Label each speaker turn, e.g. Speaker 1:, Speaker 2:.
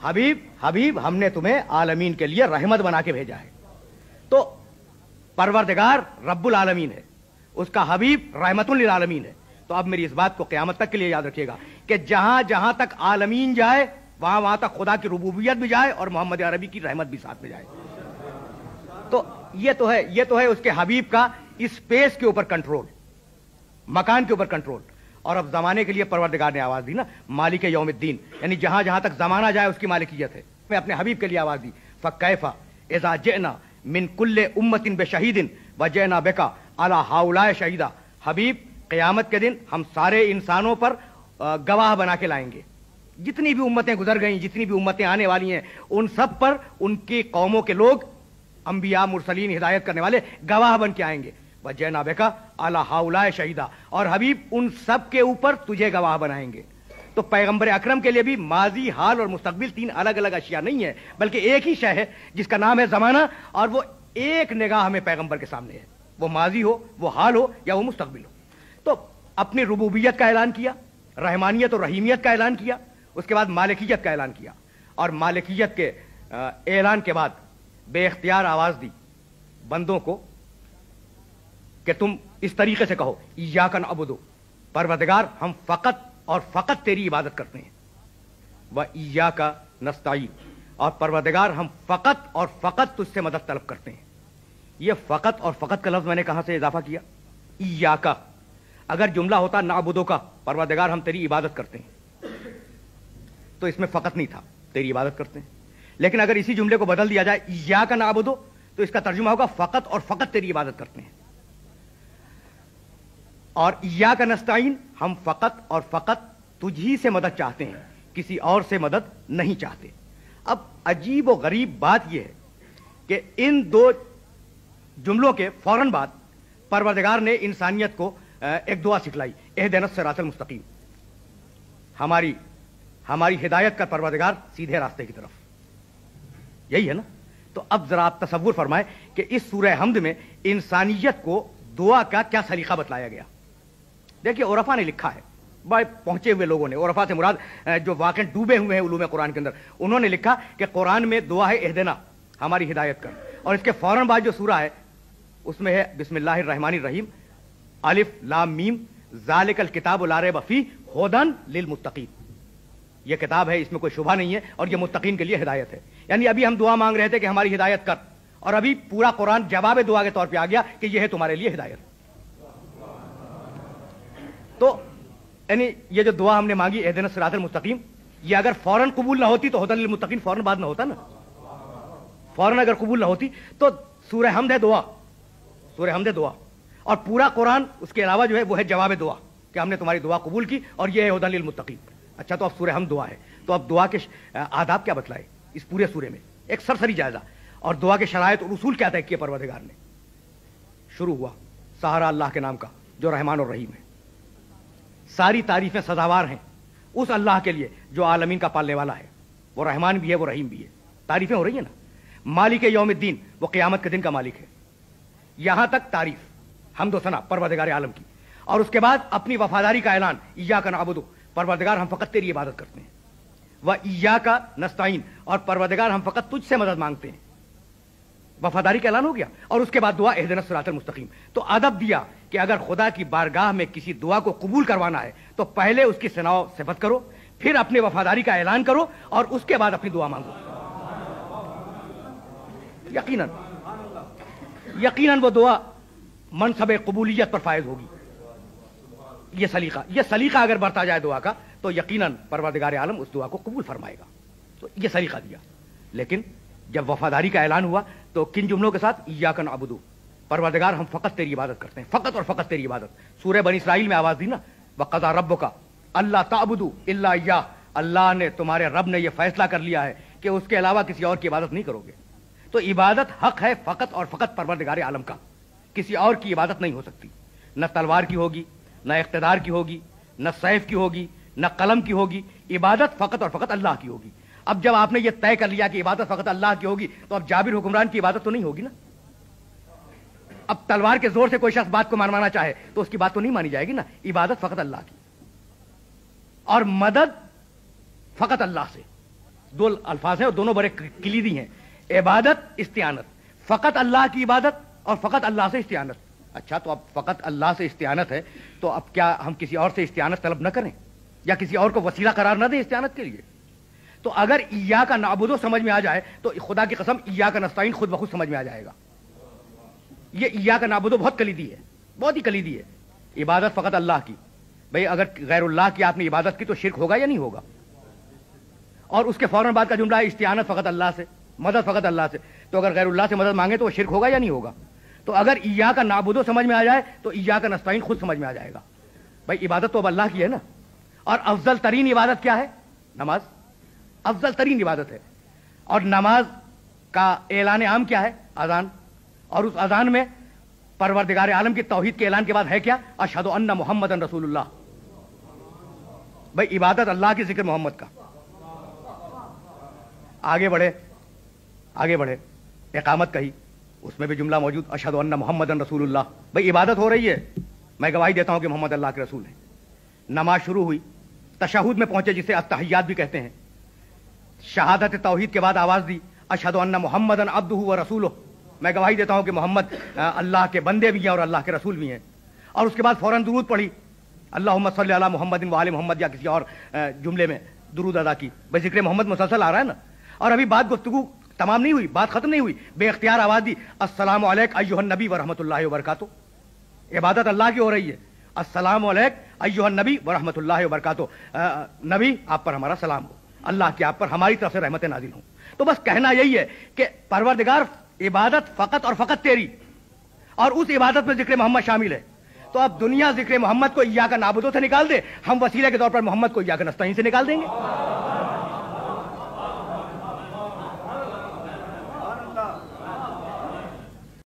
Speaker 1: حبیب ہم نے تمہیں عالمین کے لیے رحمت بنا کے بھیجا ہے. تو پروردگار رب العالمین ہے, اس کا حبیب رحمت للعالمین ہے. تو اب میری اس بات کو قیامت تک کے لیے یاد رکھیے گا کہ جہاں جہاں تک عالمین جائے وہاں وہاں تک خدا کی ربوبیت بھی جائے اور محمد عربی کی رحمت بھی ساتھ میں جائے. تو یہ تو ہے اس کے حبیب کا اسپیس کے اوپر کنٹرول, مکان کے اوپر کنٹرول. اور اب زمانے کے لیے پروردگار نے آواز دی نا, مالک یوم الدین, یعنی جہاں جہاں تک زمانہ جائے اس کی مالکیت ہے. میں اپنے حبیب کے لیے آواز دی, فکیفا اذا جئنا من کل امت بشہید وجئنا بک علی ہؤلاء شہیدا. حبیب قیامت کے دن ہم سارے انسانوں پر گواہ بنا کے لائیں گے. جتنی بھی امتیں گزر گئیں, جتنی بھی امتیں آنے والی ہیں, ان سب پر ان کی قوموں کے لوگ, انبیاء مرسلین ہدایت کرنے والے گواہ بن کے آئیں گے. وجئنا بک علی ہؤلاء شہیدا, اور حبیب ان سب کے اوپر تجھے گواہ بنائیں گے. تو پیغمبر اکرم کے لیے بھی ماضی, حال اور مستقبل تین الگ الگ اشیاء نہیں ہے, بلکہ ایک ہی شے ہے جس کا نام ہے زمانہ, اور وہ ایک نگاہ میں پیغمبر کے سامنے ہے, وہ ماضی ہو, وہ حال ہو, یا وہ مستقبل ہو. تو اپنی ربوبیت کا اعلان کیا, رحمانیت اور رحیمیت کا اعلان کیا, اس کے بعد مالکیت کا اعلان کیا, اور مالکیت کے اعلان کے بعد بے اختیار آواز دی بندوں کو کہ تم اس طریقے سے کہو, ایاک نعبد, پروردگار ہم فقط اور فقط تیری عبادت کرتے ہیں, و ایاک نستعین, اور پروردگار ہم فقط اور فقط تجھ سے مدد طلب کرتے ہیں. یہ فقط اور فقط کا لفظ میں نے کہاں سے اضافہ کیا؟ ایاک. اگر جملہ ہوتا نعبدو کا, پروردگار ہم تیری عبادت کرتے ہیں, تو اس میں فقط نہیں تھا, تیری عبادت کرتے ہیں. لیکن اگر اسی جملے کو بدل دیا جائے ایاک نعبدو, تو اس کا ترجمہ ہوگا فقط اور فقط تیری عبادت کرتے ہیں. اور ایاک نستعین, ہم فقط اور فقط تجھی سے مدد چاہتے ہیں, کسی اور سے مدد نہیں چاہتے. اب عجیب و غریب بات یہ ہے کہ ان دو جملوں کے فوراً بعد پروردگار نے انسانیت کو ایک دعا سکھلائی, اہدنا الصراط المستقیم, ہماری ہدایت کا پروردگار سیدھے راستے کی طرف. یہی ہے نا. تو اب ذرا آپ تصور فرمائیں کہ اس سورہ حمد میں انسانیت کو دعا کا کیا سلیقہ بتلایا گیا. دیکھیے عرفا نے لکھا ہے, بڑے پہنچے ہوئے لوگوں نے, عرفا سے مراد جو واقع ڈوبے ہوئے ہیں علوم قرآن کے اندر, انہوں نے لکھا کہ قرآن میں دعا ہے اہدنا, ہماری ہدایت کر, اور اس کے فوراً بعد جو سورہ ہے اس میں ہے بسم اللہ الرحمن الرحیم, الف لام میم, ذالک الکتاب لا ریب فیہ ھدی للمتقین. یہ کتاب ہے, اس میں کوئی شبہ نہیں ہے, اور یہ متقین کے لیے ہدایت ہے. یعنی ابھی ہم دعا مانگ رہے تھے کہ ہماری ہدایت کر, اور ابھی پورا قرآن جواب دعا کے طور پہ آ گیا کہ یہ ہے تمہارے لیے ہدایت. تو یعنی یہ جو دعا ہم نے مانگی اہدنا الصراط المستقیم, یہ اگر فوراً قبول نہ ہوتی تو ھدی للمتقین فوراً بعد نہ ہوتا نا. فوراً اگر قبول نہ ہوتی تو سورہ حمد ہے دعا, سورہ حمد ہے دعا, اور پورا قرآن اس کے علاوہ جو ہے وہ ہے جواب دعا کہ ہم نے تمہاری دعا قبول کی اور یہ ہے ھدی للمتقین. اچھا, تو اب سورہ حمد دعا ہے, تو اب دعا کے آداب کیا بتلائے اس پورے سورے میں, ایک سرسری جائزہ, اور دعا کے شرائط اور اصول کیا طے کیے پروردگار نے. شروع ہوا سہارا اللہ کے نام کا جو رحمان اور رحیم ہے. ساری تعریفیں سزاوار ہیں اس اللہ کے لیے جو عالمین کا پالنے والا ہے, وہ رحمان بھی ہے, وہ رحیم بھی ہے. تعریفیں ہو رہی ہیں نا. مالک یوم الدین, وہ قیامت کے دن کا مالک ہے. یہاں تک تعریف حمد و ثنا پروردگار عالم کی, اور اس کے بعد اپنی وفاداری کا اعلان, ایاک نعبد, پروردگار ہم فقط تیری عبادت کرتے ہیں, و ایاک نستعین, اور پروردگار ہم فقط تجھ سے مدد مانگتے ہیں. وفاداری کا اعلان ہو گیا, اور اس کے بعد دعا اہدنا الصراط المستقیم. تو ادب دیا کہ اگر خدا کی بارگاہ میں کسی دعا کو قبول کروانا ہے تو پہلے اس کی ثنا و صفت کرو, پھر اپنی وفاداری کا اعلان کرو, اور اس کے بعد اپنی دعا مانگو. یقیناً وہ دعا منصب قبولیت پر فائز ہوگی. یہ سلیقہ اگر برتا جائے دعا کا تو یقیناً پروردگار عالم اس دعا کو قبول فرمائے گا. تو یہ سلیقہ دیا. لیکن جب وفاداری کا اعلان ہوا تو کن جملوں کے ساتھ, ایاک نعبد, پروردگار ہم فقط تیری عبادت کرتے ہیں, فقط اور فقط تیری عبادت. سورہ بنی اسرائیل میں آواز دی نا, وقضى ربک الا تعبدوا الا ایاہ, اللہ نے, تمہارے رب نے یہ فیصلہ کر لیا ہے کہ اس کے علاوہ کسی اور کی عبادت نہیں کرو گے. تو عبادت حق ہے فقط اور فقط پروردگار عالم کا, کسی اور کی عبادت نہیں ہو سکتی. نہ تلوار کی ہوگی, نہ اقتدار کی ہوگی, نہ سیف کی ہوگی, نہ قلم کی ہوگی. عبادت فقط اور فقط اللہ کی ہوگی. اب جب آپ نے یہ طے کر لیا کہ عبادت فقط اللہ کی ہوگی, تو اب جابر حکمران کی عبادت تو نہیں ہوگی نا. اب تلوار کے زور سے کوئی شخص بات کو مانوانا چاہے تو اس کی بات تو نہیں مانی جائے گی نا. عبادت فقط اللہ کی, اور مدد فقط اللہ سے. دو الفاظ ہیں اور دونوں بڑے کلیدی ہیں، عبادت استعانت، فقط اللہ کی عبادت اور فقط اللہ سے استعانت۔ اچھا تو اب فقط اللہ سے استعانت ہے تو اب کیا ہم کسی اور سے استعانت طلب نہ کریں یا کسی اور کو وسیلہ قرار نہ دیں استعانت کے لیے؟ تو اگر ایاک نعبد سمجھ میں آ جائے تو خدا کی قسم ایاک نستعین خود بخود سمجھ میں آ جائے گا۔ یہ ایاک نعبد بہت کلیدی ہے، بہت ہی کلیدی ہے۔ عبادت فقط اللہ کی، بھئی اگر غیر اللہ کی آپ نے عبادت کی تو شرک ہوگا یا نہیں ہوگا؟ اور اس کے فوراً بعد کا جملہ ہے استعانت فقط اللہ سے، مدد فقط اللہ سے، تو اگر غیر اللہ سے مدد مانگے تو وہ شرک ہوگا یا نہیں ہوگا؟ تو اگر ایاک نعبد سمجھ میں آ جائے تو ایاک نستعین خود سمجھ میں آ جائے گا۔ بھئی عبادت تو اب اللہ کی ہے نا، اور افضل ترین عبادت کیا ہے؟ نماز افضل ترین عبادت ہے، اور نماز کا اعلان عام کیا ہے؟ اذان، اور اس اذان میں پروردگار عالم کی توحید کے اعلان کے بعد ہے کیا؟ اشہد ان محمد رسول اللہ۔ بھئی عبادت اللہ کی، ذکر محمد کا۔ آگے بڑھے اقامت کہی، اس میں بھی جملہ موجود اشہد ان محمد رسول اللہ۔ بھئی عبادت ہو رہی ہے، میں گواہی دیتا ہوں کہ محمد اللہ کے رسول ہیں۔ نماز شروع ہوئی، تشہد میں پہنچے جسے التحیات بھی کہتے ہیں، شہادت توحید کے بعد آواز دی اشہد ان محمد عبدہ و رسولہ، میں گواہی دیتا ہوں کہ محمد اللہ کے بندے بھی ہیں اور اللہ کے رسول بھی ہیں۔ اور اس کے بعد فوراً درود پڑھی، اللہم صلی علی محمد و آل محمد، یا کسی اور جملے میں درود ادا کی۔ بھئی ذکر محمد مسلسل آ رہا ہے نا، اور ابھی بات گفتگو تمام نہیں ہوئی، بات ختم نہیں ہوئی، بے اختیار آواز دی السلام علیک ایھا النبی ورحمۃ اللہ وبرکاتہ۔ عبادت اللہ کی ہو رہی ہے، السلام علیک ایھا النبی ورحمۃ اللہ وبرکاتہ، نبی آپ پر ہمارا سلام ہو، اللہ کی آپ پر ہماری طرف سے رحمت نازل ہوں۔ تو بس کہنا یہی ہے کہ پروردگار عبادت فقط اور فقط تیری، اور اس عبادت میں ذکر محمد شامل ہے۔ تو اب دنیا ذکر محمد کو ایاک نعبد سے نکال دے، ہم وسیلے کے طور پر محمد کو ایاک نستعین سے نکال دیں گے۔